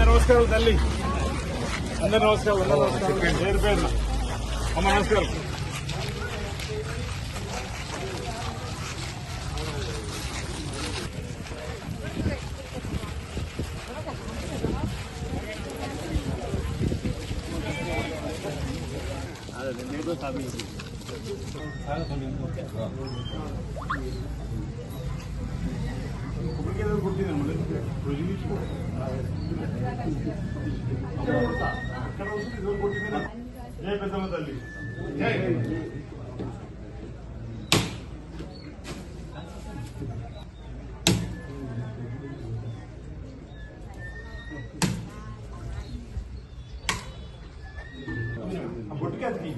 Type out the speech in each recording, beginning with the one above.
నమస్కారం తల్లి, అందరు నమస్కారం. పేరు పేరు అమ్మ నమస్కారం. జై పెద్దమ్మ తల్లి, జై. బొట్టుకి అతికి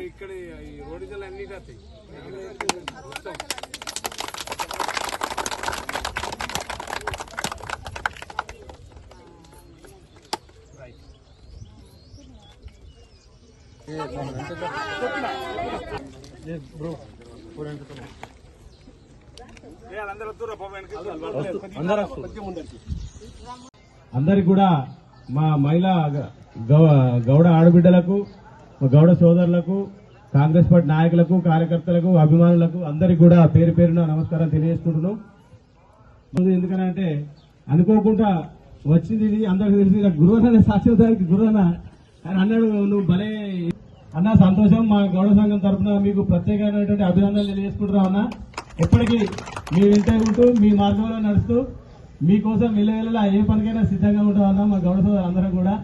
ఇక్కడ ఈ రోడ్డులు అన్ని కాస్తాయి. అందరికి కూడా మా మహిళా గౌడ ఆడబిడ్డలకు, గౌడ సోదరులకు, కాంగ్రెస్ పార్టీ నాయకులకు, కార్యకర్తలకు, అభిమానులకు అందరికి కూడా పేరు పేరున నమస్కారం తెలియజేసుకుంటున్నాం. ఎందుకనంటే అనుకోకుండా వచ్చింది ఇది అందరికి తెలిసి గురువన్న సాక్షిదానికి గురువన్న అని అన్నాడు. నువ్వు భలే అన్న, సంతోషం. మా గౌడ సంఘం తరఫున మీకు ప్రత్యేకమైనటువంటి అభినందనలు తెలియజేసుకుంటున్నాం అన్న. ఎప్పటికీ మీ వెంట ఉంటూ మీ మార్గంలో నడుస్తూ మీకోసం వెళ్ళవేళలా ఏ పనికైనా సిద్ధంగా ఉంటామన్నా మా గౌడ సోదరు అందరం కూడా.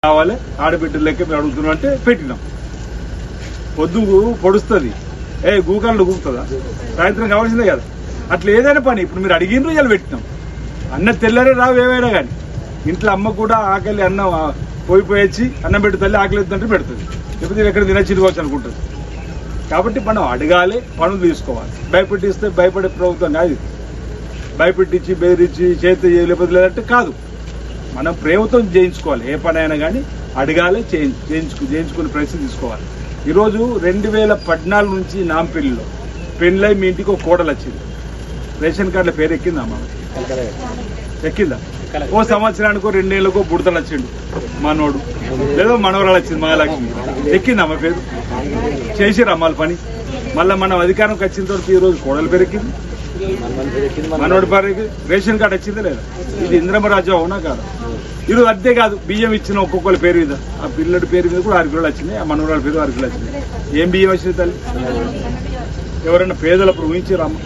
కావాలి ఆడబిడ్డలు లెక్క మేము అడుగుతున్నాం అంటే పెట్టినాం. పొద్దు పొడుస్తుంది, గూకాళ్ళు గూపుతుందా? సాయంత్రం కావాల్సిందే కదా. అట్లా ఏదైనా పని ఇప్పుడు మీరు అడిగిన రోజులు పెట్టినాం. అన్న తెల్లరే రావు ఏవైనా కానీ. ఇంట్లో అమ్మ కూడా ఆకలి అన్నం పోయిపోయొచ్చి అన్నం పెట్టి తల్లి ఆకలి ఎత్తుంటే పెడుతుంది, లేకపోతే ఎక్కడ తినచ్చిరుకోవచ్చు అనుకుంటుంది. కాబట్టి మనం అడగాలి, పనులు తీసుకోవాలి. భయపెట్టిస్తే భయపడే ప్రభుత్వం కాదు. భయపెట్టించి బెదిరించి చేతి లేకపోతే లేదంటే కాదు. మనం ప్రేమతో చేయించుకోవాలి. ఏ పని అయినా కానీ అడగాలి, చేయించుకునే పరిస్థితి తీసుకోవాలి. ఈరోజు 2014 నుంచి నాంపల్లిలో పెళ్ళై మీ ఇంటికి ఒక కోడలు వచ్చింది. రేషన్ కార్డుల పేరు ఎక్కిందా అమ్మ? ఎక్కిందా? ఓ సంవత్సరానికో 2 ఏళ్ళకో బుడతలు వచ్చిండు మనోడు, లేదో మనవరాలు వచ్చింది మహాలక్ష్మి, ఎక్కిందా అమ్మ పేరు? చేసిరా అమ్మాల పని? మళ్ళీ మనం అధికారంకి వచ్చిన తర్వాత ఈరోజు కోడల పేరు ఎక్కింది, మనోడి పేరు రేషన్ కార్డు వచ్చిందా లేదా? ఇది ఇంద్రమ్మ రాజ్యం అవునా కాదు? ఈరోజు అదే కాదు, బియ్యం ఇచ్చిన ఒక్కొక్కరి పేరు మీద, ఆ పిల్లడి పేరు మీద కూడా 6 కిలోలు వచ్చినాయి, ఆ మనవరాల పేరు 6 కిలోలు వచ్చినాయి. ఏం బియ్యం వచ్చింది తల్లి? ఎవరైనా పేదలప్పుడు ఊహించారమ్మ?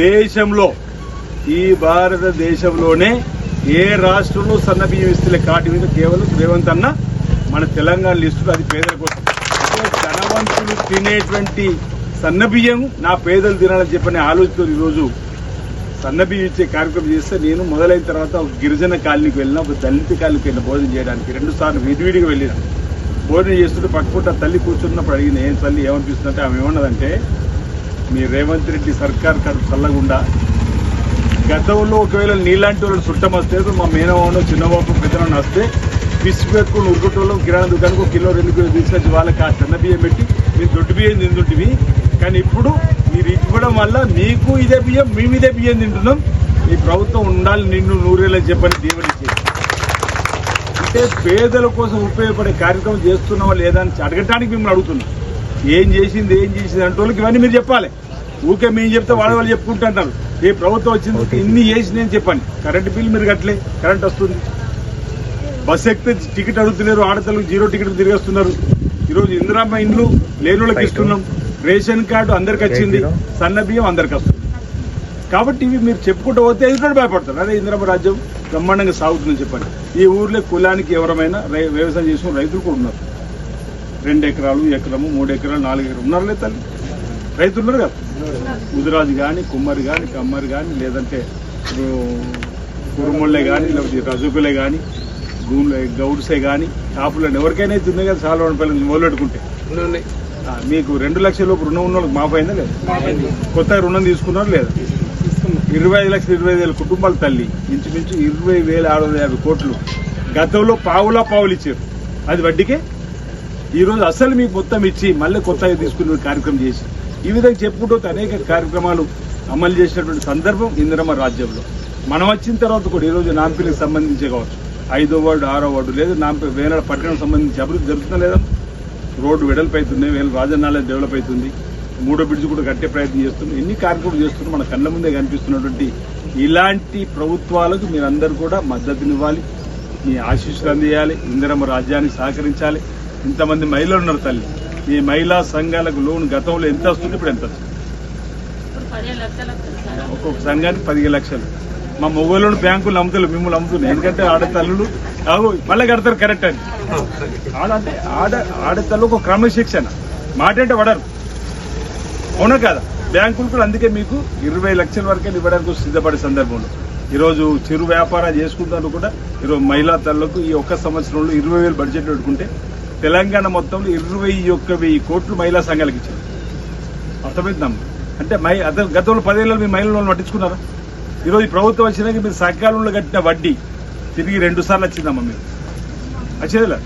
దేశంలో, ఈ భారతదేశంలోనే ఏ రాష్ట్రంలో సన్న బియ్యం ఇస్తే కార్డు మీద కేవలం రేవంత్ అన్న మన తెలంగాణ లిస్టులో, అది పేదల కోసం. ధనవంతులు తినేటువంటి సన్న బియ్యం నా పేదలు తినాలని చెప్పని ఆలోచనతో ఈరోజు సన్న బియ్యం ఇచ్చే కార్యక్రమం చేస్తే, నేను మొదలైన తర్వాత ఒక గిరిజన కాలనీకి వెళ్ళిన, ఒక దళిత కాలనీకి వెళ్ళిన భోజనం చేయడానికి 2 సార్లు విడివిడిగా వెళ్ళిన. భోజనం చేస్తుంటే పక్కపూట తల్లి కూర్చున్నప్పుడు అడిగిన, ఏం తల్లి ఏమనిపిస్తుందంటే, ఆమె ఏమన్నదంటే, మీ రేవంత్ రెడ్డి సర్కార్ కడుపు చల్లగుండా గతంలో ఒకవేళ నీలాంటి వాళ్ళని చుట్టం వస్తే, మా మేనవాడు చిన్నబాబు పెద్దవాడిని వస్తే పిసి పెట్టుకుని ఉరుకుటోళ్ళం కిరాణా దుకాణానికి 1 కిలో 2 కిలో తీసుకొచ్చి వాళ్ళకి ఆ సన్న బియ్యం పెట్టి మీరు దొడ్డు బియ్యం తింటుంటివి. కానీ ఇప్పుడు మీరు ఇవ్వడం వల్ల మీకు ఇదే బియ్యం, మేము ఇదే బియ్యం తింటున్నాం. ఈ ప్రభుత్వం ఉండాలి, నిన్ను నూరేళ్ళని చెప్పని దీవెనిచ్చేది. అంటే పేదల కోసం ఉపయోగపడే కార్యక్రమం చేస్తున్నావా లేదా అని అడగటానికి మిమ్మల్ని అడుగుతున్నాం. ఏం చేసింది అంటే వాళ్ళకి ఇవన్నీ మీరు చెప్పాలి. ఊకే మేము చెప్తే వాళ్ళు చెప్పుకుంటుంటారు, ఏ ప్రభుత్వం వచ్చింది ఇన్ని చేసింది అని చెప్పండి. కరెంటు బిల్లు మీరు కట్టలే, కరెంట్ వస్తుంది. బస్సు ఎక్కితే టికెట్ అడుగుతున్నారు, ఆడతలకు 0 టికెట్ తిరిగేస్తున్నారు. ఈరోజు ఇందిరమ్మ ఇండ్లు లేని వాళ్ళకి ఇస్తున్నాం, రేషన్ కార్డు అందరికి వచ్చింది, సన్న బియ్యం అందరికి వస్తుంది. కాబట్టి ఇవి మీరు చెప్పుకుంటూ పోతే ఎదురు భయపడతారు. అదే ఇందిరమ్మ రాజ్యం బ్రహ్మాండంగా సాగుతుందని చెప్పండి. ఈ ఊర్లో కులానికి ఎవరమైనా వ్యవసాయం చేసుకున్న రైతులు కూడా ఉన్నారు. 2 ఎకరాలు, ఎకరము, 3 ఎకరాలు, 4 ఎకరాలు ఉన్నారు లేదు తల్లి? రైతులు ఉన్నారు కదా. ముదిరాజు కానీ, కుమ్మరి కానీ, కమ్మరి కానీ, లేదంటే కురుమొళ్ళే కానీ, లేకపోతే రజకులే కానీ, గౌడ్సే కానీ, కాపులని ఎవరికైనా అయితే ఉంది కదా. చాలా పిల్లలు మొదలెట్టుకుంటే మీకు 2 లక్షల లోపు రుణం ఉన్న వాళ్ళకి మాఫైందా లేదా? కొత్తగా రుణం తీసుకున్నారు లేదా? 25,25,000 కుటుంబాలు తల్లి, ఇంచుమించు 20,650 కోట్లు గతంలో పావులు ఇచ్చారు. అది వడ్డీకే. ఈరోజు అసలు మీకు మొత్తం ఇచ్చి మళ్ళీ కొత్తగా తీసుకునే కార్యక్రమం చేసి ఈ విధంగా చెప్పుకుంటూ అనేక కార్యక్రమాలు అమలు చేసినటువంటి సందర్భం ఇందిరమ్మ రాజ్యంలో. మనం వచ్చిన తర్వాత కూడా ఈరోజు నాంపల్లికి సంబంధించి కావచ్చు, 5వ వార్డు, 6వ వార్డు, లేదు వేనాడ పట్టణం సంబంధించి అభివృద్ధి జరుగుతుందా లేదా? రోడ్డు వెడల్పు అవుతున్నాయి, రాజన్నాలయం డెవలప్ అవుతుంది, 3వ బ్రిడ్జ్ కూడా కట్టే ప్రయత్నం చేస్తున్నాం. ఎన్ని కార్యక్రమాలు చేస్తున్నాం, మన కళ్ళ ముందే కనిపిస్తున్నటువంటి ఇలాంటి ప్రభుత్వాలకు మీరందరూ కూడా మద్దతునివ్వాలి, మీ ఆశీస్సులు అందియాలి, ఇందిరమ్మ రాజ్యానికి సహకరించాలి. ఇంతమంది మహిళలు ఉన్నారు తల్లి, ఈ మహిళా సంఘాలకు లోన్ గతంలో ఎంత వస్తుంది, ఇప్పుడు ఎంత వస్తుంది? ఒక్కొక్క సంఘానికి 15 లక్షలు. మా మొగోళ్ళను బ్యాంకులు అమ్ముతారు, మిమ్మల్ని అమ్ముతున్నాయి. ఎందుకంటే ఆడతల్లులు మళ్ళీ కడతారు కరెక్ట్ అని. ఆడతల్లు ఒక క్రమశిక్షణ, మాట అంటే పడరు, అవునా కాదా? బ్యాంకులు కూడా అందుకే మీకు 20 లక్షల వరకే ఇవ్వడానికి సిద్ధపడే సందర్భంలో ఈరోజు చిరు వ్యాపారాలు చేసుకుంటారు కూడా. ఈరోజు మహిళా తల్లులకు ఈ ఒక్క సంవత్సరంలో 20,000 బడ్జెట్ పెట్టుకుంటే తెలంగాణ మొత్తంలో 21,000 కోట్లు మహిళా సంఘాలకు ఇచ్చారు. అర్థమవుతుందమ్మా? అంటే గతంలో 10 ఏళ్ళలో మీ మహిళలను పట్టించుకున్నారా? ఈరోజు ఈ ప్రభుత్వం వచ్చినాక మీరు సకాలంలో కట్టిన వడ్డీ తిరిగి 2 సార్లు వచ్చిందమ్మా. మీరు వచ్చేదిలా